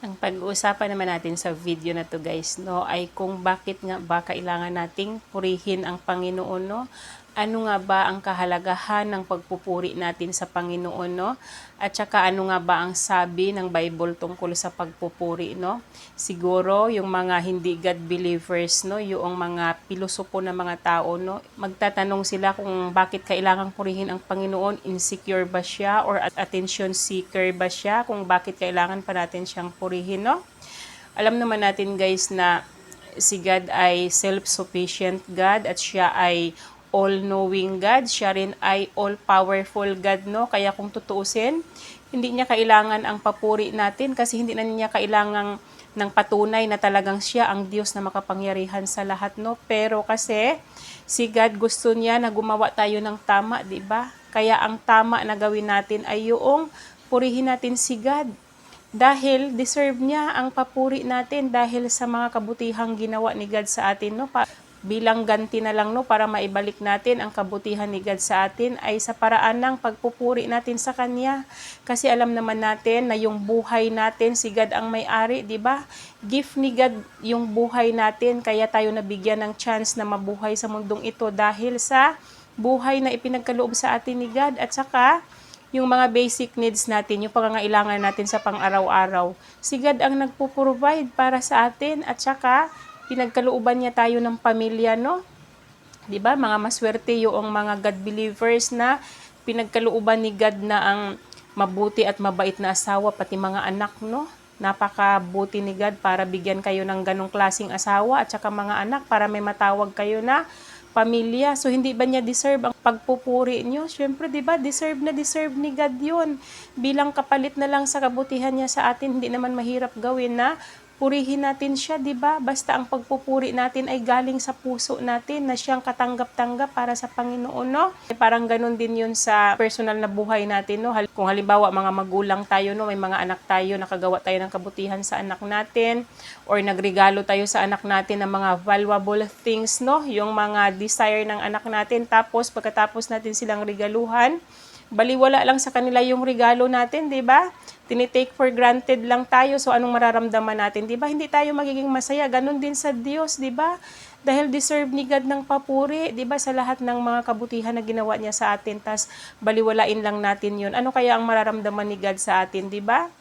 Ang pag-uusapan naman natin sa video na to guys, no, ay kung bakit nga ba kailangan nating purihin ang Panginoon, no? Ano nga ba ang kahalagahan ng pagpupuri natin sa Panginoon, no? At saka ano nga ba ang sabi ng Bible tungkol sa pagpupuri, no? Siguro yung mga hindi God believers, no, yung mga pilosopo na mga tao, no, magtatanong sila kung bakit kailangang purihin ang Panginoon, insecure ba siya or attention seeker ba siya, kung bakit kailangan pa natin siyang purihin, no? Alam naman natin guys na si God ay self-sufficient God at siya ay all-knowing God. Siya rin ay all-powerful God, no? Kaya kung tutuusin, hindi niya kailangan ang papuri natin kasi hindi na niya kailangan ng patunay na talagang siya ang Diyos na makapangyarihan sa lahat, no? Pero kasi si God gusto niya na gumawa tayo ng tama, di ba? Kaya ang tama na gawin natin ay yung purihin natin si God. Dahil deserve niya ang papuri natin dahil sa mga kabutihang ginawa ni God sa atin, no? Bilang ganti na lang, no, para maibalik natin ang kabutihan ni God sa atin ay sa paraan ng pagpupuri natin sa Kanya. Kasi alam naman natin na yung buhay natin, si God ang may-ari, di ba? Gift ni God yung buhay natin, kaya tayo nabigyan ng chance na mabuhay sa mundong ito dahil sa buhay na ipinagkaloob sa atin ni God. At saka, yung mga basic needs natin, yung pangangailangan natin sa pang-araw-araw. Si God ang nagpo-provide para sa atin at saka pinagkalooban niya tayo ng pamilya, no? 'Di ba? Mga maswerte yung mga God believers na pinagkalooban ni God na ang mabuti at mabait na asawa pati mga anak, no? Napakabuti ni God para bigyan kayo ng ganong klaseng asawa at saka mga anak para may matawag kayo na pamilya. So, hindi ba niya deserve ang pagpupuri niyo? Siyempre, di ba, deserve na deserve ni God yun. Bilang kapalit na lang sa kabutihan niya sa atin, hindi naman mahirap gawin na purihin natin siya, di ba? Basta ang pagpupuri natin ay galing sa puso natin na siyang katanggap-tanggap para sa Panginoon, no? Parang ganun din yun sa personal na buhay natin, no? Kung halimbawa, mga magulang tayo, no? May mga anak tayo, nakagawa tayo ng kabutihan sa anak natin, or nagregalo tayo sa anak natin ng mga valuable things, no? Yung mga desire ng anak natin. Tapos, pagkatapos natin silang regaluhan, baliwala lang sa kanila yung regalo natin, di ba? Tinitake for granted lang tayo. So, anong mararamdaman natin? Di ba? Hindi tayo magiging masaya. Ganon din sa Diyos, di ba? Dahil deserve ni God ng papuri, di ba? Sa lahat ng mga kabutihan na ginawa niya sa atin. Tas, baliwalain lang natin yun. Ano kaya ang mararamdaman ni God sa atin, di ba?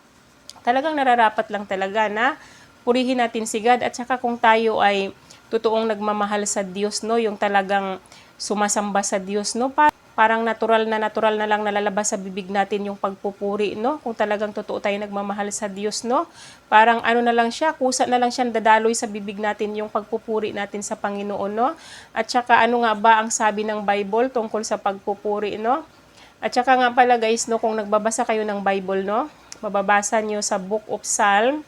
Talagang nararapat lang talaga na purihin natin si God. At saka kung tayo ay totoong nagmamahal sa Diyos, no? Yung talagang sumasamba sa Diyos, no? Parang natural na lang nalalabas sa bibig natin yung pagpupuri, no? Kung talagang totoo tayo nagmamahal sa Diyos, no? Parang ano na lang siya, kusa na lang siya dadaloy sa bibig natin yung pagpupuri natin sa Panginoon, no? At saka ano nga ba ang sabi ng Bible tungkol sa pagpupuri, no? At saka nga pala guys, no, kung nagbabasa kayo ng Bible, no? Mababasa nyo sa Book of Psalm,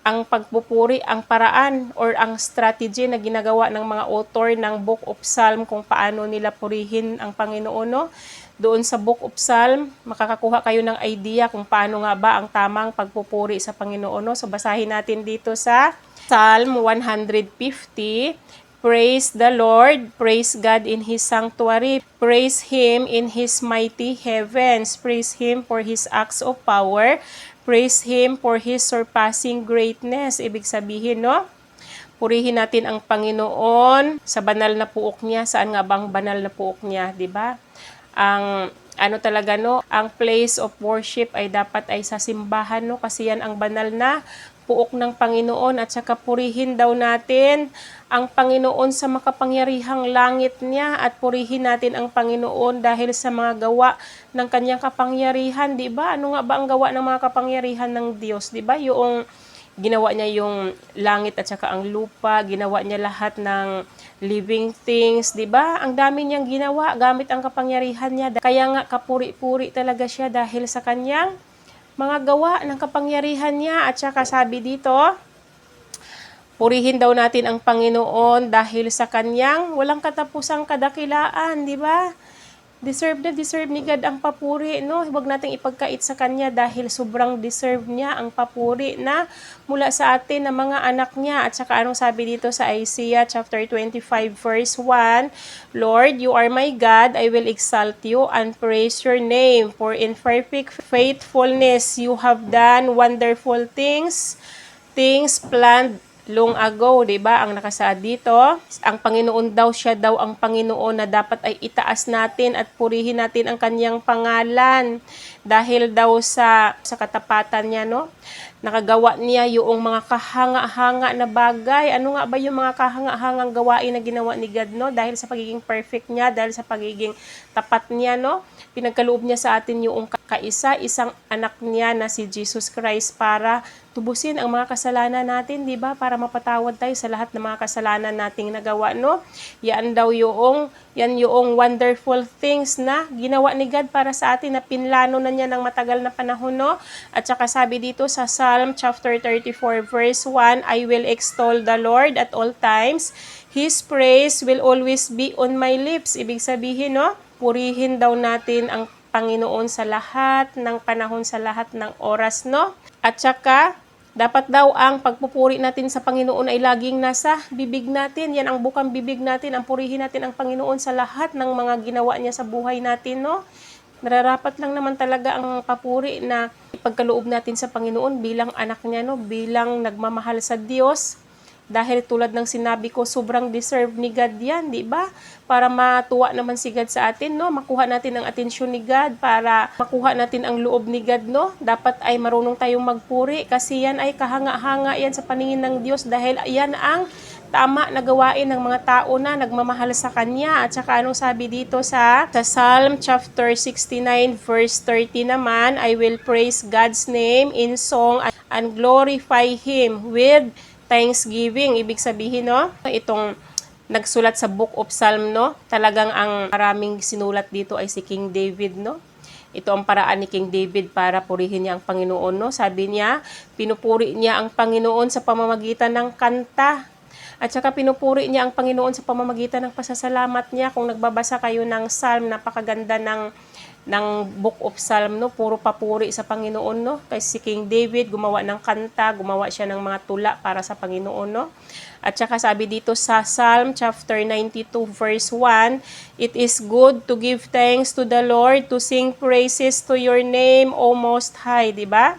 ang pagpupuri, ang paraan or ang strategy na ginagawa ng mga author ng Book of Psalm kung paano nila purihin ang Panginoon, no? Doon sa Book of Psalm, makakakuha kayo ng idea kung paano nga ba ang tamang pagpupuri sa Panginoon, no? So basahin natin dito sa Psalm 150. Praise the Lord, praise God in His sanctuary, praise Him in His mighty heavens, praise Him for His acts of power, praise Him for His surpassing greatness. Ibig sabihin, no? Purihin natin ang Panginoon sa banal na puok niya. Saan nga bang banal na puok niya, di ba? Ang ano talaga, no, ang place of worship ay dapat ay sa simbahan, no, kasi yan ang banal na puok ng Panginoon. At saka purihin daw natin ang Panginoon sa makapangyarihang langit niya at purihin natin ang Panginoon dahil sa mga gawa ng kanyang kapangyarihan, di ba? Ano nga ba ang gawa ng mga kapangyarihan ng Diyos, di ba? Yung ginawa niya yung langit at saka ang lupa, ginawa niya lahat ng living things, 'di ba? Ang dami niyang ginawa gamit ang kapangyarihan niya. Kaya nga kapuri-puri talaga siya dahil sa kanyang mga gawa ng kapangyarihan niya. At saka sabi dito, purihin daw natin ang Panginoon dahil sa kanyang walang katapusang kadakilaan, 'di ba? Deserve ni God ang papuri, no? Huwag nating ipagkait sa Kanya dahil sobrang deserve niya ang papuri na mula sa atin na mga anak niya. At saka anong sabi dito sa Isaiah chapter 25 verse 1, Lord, you are my God, I will exalt you and praise your name, for in perfect faithfulness you have done wonderful things planned long ago, 'di ba? Ang nakasaad dito, ang Panginoon daw, siya daw ang Panginoon na dapat ay itaas natin at purihin natin ang kanyang pangalan dahil daw sa katapatan niya, no? Nakagawa niya yung mga kahanga-hanga na bagay. Ano nga ba yung mga kahanga-hangang gawain na ginawa ni God, no? Dahil sa pagiging perfect niya, dahil sa pagiging tapat niya, no? Pinagkaloob niya sa atin yung isang anak niya na si Jesus Christ para tubusin ang mga kasalanan natin, di ba? Para mapatawad tayo sa lahat ng mga kasalanan nating nagawa, no? Yan yung wonderful things na ginawa ni God para sa atin na pinlano na niya ng matagal na panahon, no? At saka sabi dito sa Psalm chapter 34 verse 1, I will extol the Lord at all times. His praise will always be on my lips. Ibig sabihin, no? Purihin daw natin ang Panginoon sa lahat ng panahon, sa lahat ng oras, no? At saka, dapat daw ang pagpupuri natin sa Panginoon ay laging nasa bibig natin. Yan ang bukang bibig natin, ang purihin natin ang Panginoon sa lahat ng mga ginawa niya sa buhay natin, no? Nararapat lang naman talaga ang papuri na ipagkaloob natin sa Panginoon bilang anak niya, no? Bilang nagmamahal sa Diyos. Dahil tulad ng sinabi ko, sobrang deserve ni God yan, di ba? Para matuwa naman si God sa atin, no? Makuha natin ang atensyon ni God, para makuha natin ang loob ni God, no? Dapat ay marunong tayong magpuri kasi yan ay kahanga-hanga yan sa paningin ng Diyos dahil yan ang tama na gawain ng mga tao na nagmamahal sa Kanya. At saka anong sabi dito sa Psalm chapter 69 verse 30 naman, I will praise God's name in song and glorify Him with thanksgiving. Ibig sabihin, no, itong nagsulat sa Book of Psalm, no, talagang ang maraming sinulat dito ay si King David, no. Ito ang paraan ni King David para purihin niya ang Panginoon, no. Sabi niya, pinupuri niya ang Panginoon sa pamamagitan ng kanta. At saka pinupuri niya ang Panginoon sa pamamagitan ng pasasalamat niya. Kung nagbabasa kayo ng Psalm, napakaganda ng Book of Psalm, no? Puro papuri sa Panginoon, no? Kasi si King David gumawa ng kanta, gumawa siya ng mga tula para sa Panginoon, no? At saka sabi dito sa Psalm chapter 92 verse 1, it is good to give thanks to the Lord, to sing praises to your name, O Most High, di ba?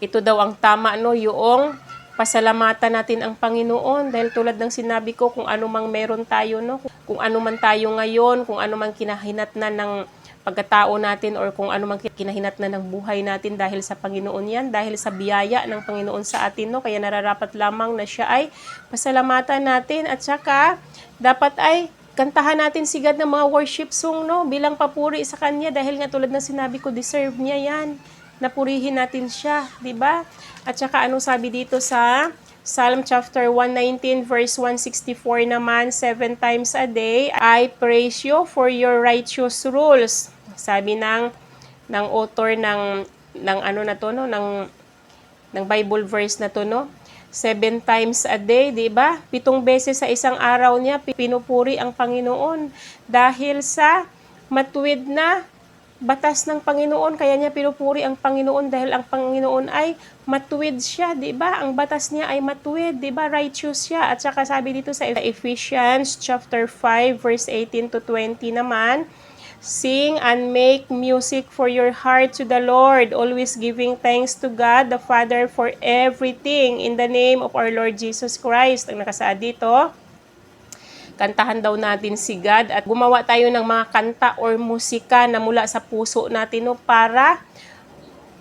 Ito daw ang tama, no? Yung pasalamatan natin ang Panginoon dahil tulad ng sinabi ko, kung ano mang meron tayo, no? Kung ano man tayo ngayon, kung ano man kinahinatnan ng pagkatao natin or kung ano man kinahinatnan ng buhay natin dahil sa Panginoon yan, dahil sa biyaya ng Panginoon sa atin, no? Kaya nararapat lamang na siya ay pasalamatan natin at saka dapat ay kantahan natin si God ng mga worship song, no? Bilang papuri sa Kanya dahil nga tulad ng sinabi ko, deserve niya yan. Napurihin natin siya, di ba? At saka anong sabi dito sa Psalm chapter 119 verse 164 naman, 7 times a day, I praise you for your righteous rules. Sabi ng author ng ano na to, no, ng Bible verse na to, no. 7 times a day, di ba? 7 beses sa isang araw niya pinupuri ang Panginoon dahil sa matuwid na batas ng Panginoon, kaya niya pinupuri ang Panginoon dahil ang Panginoon ay matuwid siya, di ba? Ang batas niya ay matuwid, di ba? Righteous siya. At saka sabi dito sa Ephesians chapter 5 verse 18 to 20 naman, sing and make music for your heart to the Lord, always giving thanks to God the Father for everything in the name of our Lord Jesus Christ. Ang nakasaad dito, kantahan daw natin si God at gumawa tayo ng mga kanta or musika na mula sa puso natin, no, para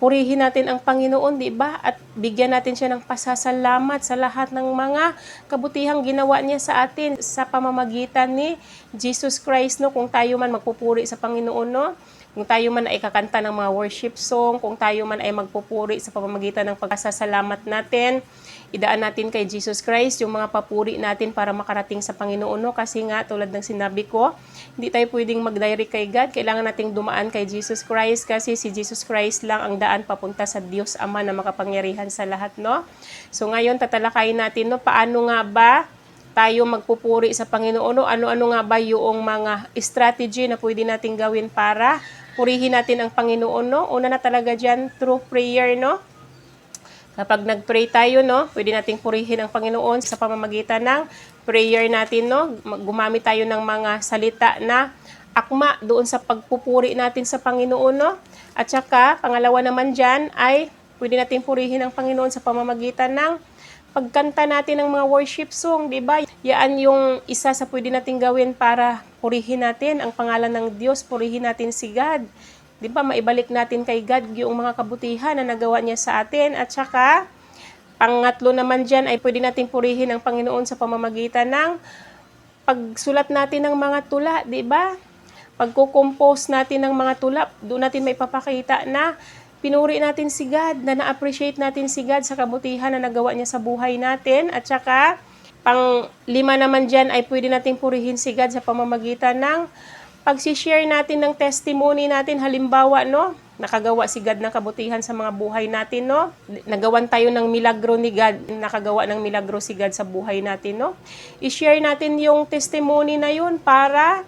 purihin natin ang Panginoon, di ba? At bigyan natin siya ng pasasalamat sa lahat ng mga kabutihang ginawa niya sa atin sa pamamagitan ni Jesus Christ, no? Kung tayo man magpupuri sa Panginoon, no? Kung tayo man ay kakanta ng mga worship song, kung tayo man ay magpupuri sa pamamagitan ng pagpasasalamat natin, idaan natin kay Jesus Christ yung mga papuri natin para makarating sa Panginoon, no? Kasi nga, tulad ng sinabi ko, hindi tayo pwedeng mag-direct kay God. Kailangan nating dumaan kay Jesus Christ kasi si Jesus Christ lang ang daan papunta sa Diyos Ama na makapangyarihan sa lahat, no? So ngayon, tatalakayin natin, no, paano nga ba tayo magpupuri sa Panginoon, no? Ano-ano nga ba yung mga strategy na pwede nating gawin para purihin natin ang Panginoon, no? Una na talaga dyan, through prayer, no? Kapag nag-pray tayo, no, pwede nating purihin ang Panginoon sa pamamagitan ng prayer natin, no? Gumamit tayo ng mga salita na akma doon sa pagpupuri natin sa Panginoon, no? At saka, pangalawa naman dyan ay pwede nating purihin ang Panginoon sa pamamagitan ng pagkanta natin ng mga worship song, di ba? Yan yung isa sa pwede nating gawin para purihin natin ang pangalan ng Diyos, purihin natin si God. Di ba? Maibalik natin kay God yung mga kabutihan na nagawa niya sa atin. At saka, pangatlo naman dyan ay pwede nating purihin ang Panginoon sa pamamagitan ng pagsulat natin ng mga tula, di ba? Pagko-compose natin ng mga tula, doon natin may papakita na pinuri natin si God, na na-appreciate natin si God sa kabutihan na nagawa niya sa buhay natin. At saka, pang-lima naman dyan ay pwede nating purihin si God sa pamamagitan ng pag-share natin ng testimony natin. Halimbawa, no, nakagawa si God ng kabutihan sa mga buhay natin, no? Nagawan tayo ng milagro ni God, nakagawa ng milagro si God sa buhay natin, no? I-share natin yung testimony na yun para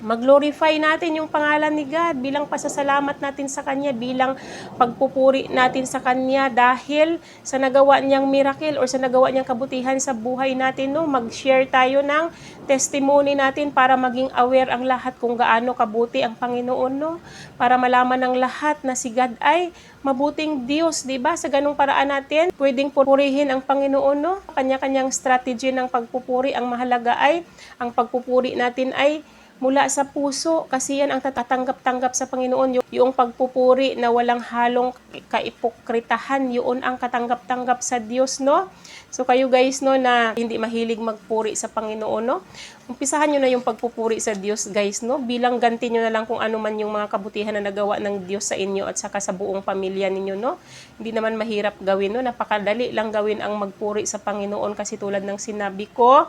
mag-glorify natin yung pangalan ni God bilang pasasalamat natin sa Kanya, bilang pagpupuri natin sa Kanya dahil sa nagawa niyang miracle or sa nagawa niyang kabutihan sa buhay natin, no? Mag-share tayo ng testimony natin para maging aware ang lahat kung gaano kabuti ang Panginoon, no? Para malaman ng lahat na si God ay mabuting Diyos, di ba? Sa ganung paraan natin, pwedeng purihin ang Panginoon, no? Kanya-kanyang strategy ng pagpupuri. Ang mahalaga ay ang pagpupuri natin ay mula sa puso, kasi yan ang tatatanggap-tanggap sa Panginoon. Yung pagpupuri na walang halong kaipokritahan, yun ang katanggap-tanggap sa Diyos, no? So kayo guys, no, na hindi mahilig magpuri sa Panginoon, no? Umpisahan nyo na yung pagpupuri sa Diyos, guys, no? Bilang ganti nyo na lang kung ano man yung mga kabutihan na nagawa ng Diyos sa inyo at saka sa buong pamilya ninyo, no? Hindi naman mahirap gawin, no? Napakadali lang gawin ang magpuri sa Panginoon, kasi tulad ng sinabi ko,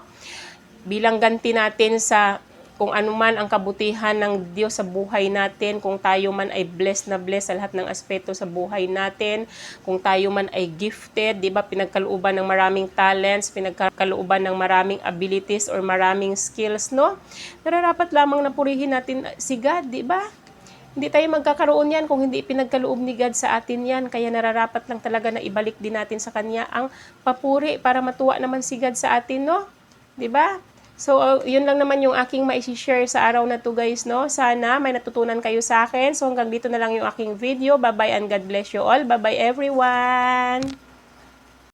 bilang ganti natin sa kung ano man ang kabutihan ng Diyos sa buhay natin, kung tayo man ay blessed na blessed sa lahat ng aspeto sa buhay natin, kung tayo man ay gifted, di ba, pinagkalooban ng maraming talents, pinagkalooban ng maraming abilities or maraming skills, no? Nararapat lamang na purihin natin si God, di ba? Hindi tayo magkakaroon yan kung hindi pinagkaloob ni God sa atin yan. Kaya nararapat lang talaga na ibalik din natin sa Kanya ang papuri para matuwa naman si God sa atin, no? Di ba? So, yun lang naman yung aking mai-share sa araw na to, guys, no? Sana may natutunan kayo sa akin. So, hanggang dito na lang yung aking video. Bye-bye and God bless you all. Bye-bye, everyone!